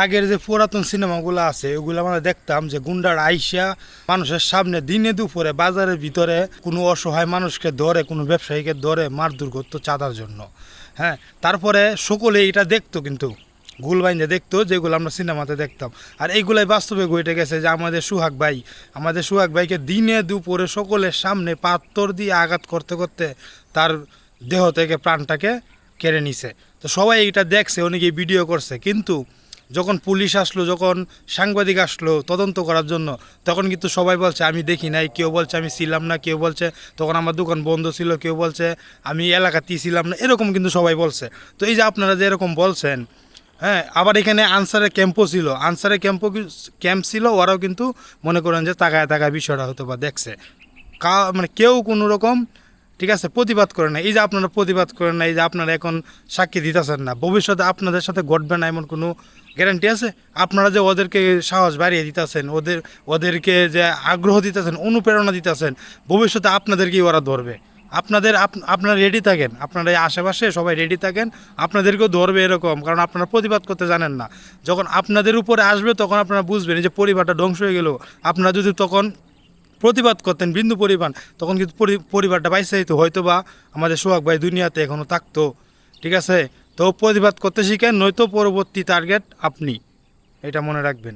আগের যে পুরাতন সিনেমাগুলো আছে ওগুলো আমরা দেখতাম যে গুন্ডার আইসা মানুষের সামনে দিনে দুপুরে বাজারের ভিতরে কোনো অসহায় মানুষকে ধরে কোনো ব্যবসায়ীকে ধরে মারধর করতো চাঁদার জন্য। হ্যাঁ, তারপরে সকলে এটা দেখতো কিন্তু গুল বাইন্দে দেখতো যেগুলো আমরা সিনেমাতে দেখতাম। আর এইগুলাই বাস্তবে ঘটে গেছে যে আমাদের সোহাগ ভাইকে দিনে দুপুরে সকলের সামনে পাথর দিয়ে আঘাত করতে করতে তার দেহ থেকে প্রাণটাকে কেড়ে নিছে। তো সবাই এটা দেখছে, অনেকে ভিডিও করছে, কিন্তু যখন পুলিশ আসলো, যখন সাংবাদিক আসলো তদন্ত করার জন্য, তখন কিন্তু সবাই বলছে আমি দেখি নাই, কেউ বলছে আমি ছিলাম না, কেউ বলছে তখন আমার দোকান বন্ধ ছিল, কেউ বলছে আমি এলাকাতেই ছিলাম না, এরকম কিন্তু সবাই বলছে। তো এই যে আপনারা যে এরকম বলছেন, হ্যাঁ, আবার এখানে আনসারের ক্যাম্পও ছিল, ক্যাম্প ছিল, ওরাও কিন্তু মনে করেন যে তাকায় তাকায় বিষয়টা হয়তো বা দেখছে, মানে কেউ কোনো রকম ঠিক আছে প্রতিবাদ করে না। এই যে আপনারা প্রতিবাদ করেন না, এই যে আপনারা এখন সাক্ষী দিতেছেন না, ভবিষ্যতে আপনাদের সাথে ঘটবে না এমন কোনো গ্যারান্টি আছে? আপনারা যে ওদেরকে সাহস বাড়িয়ে দিতেছেন, ওদেরকে যে আগ্রহ দিতেছেন, অনুপ্রেরণা দিতেছেন, ভবিষ্যতে আপনাদেরকেই ওরা ধরবে। আপনারা রেডি থাকেন, আপনারা এই আশেপাশে সবাই রেডি থাকেন, আপনাদেরকেও ধরবে এরকম, কারণ আপনারা প্রতিবাদ করতে জানেন না। যখন আপনাদের উপরে আসবে তখন আপনারা বুঝবেন যে পরিবারটা ধ্বংস হয়ে গেল। আপনারা যদি তখন প্রতিবাদ করতেন বিন্দু পরিমাণ, তখন কিন্তু পরিবারটা বাইসে যেত, হয়তো বা আমাদের সোহাগ ভাই দুনিয়াতে এখনও থাকতো। ঠিক আছে, তো প্রতিবাদ করতে শিখেন, নয়তো পরবর্তী টার্গেট আপনি, এটা মনে রাখবেন।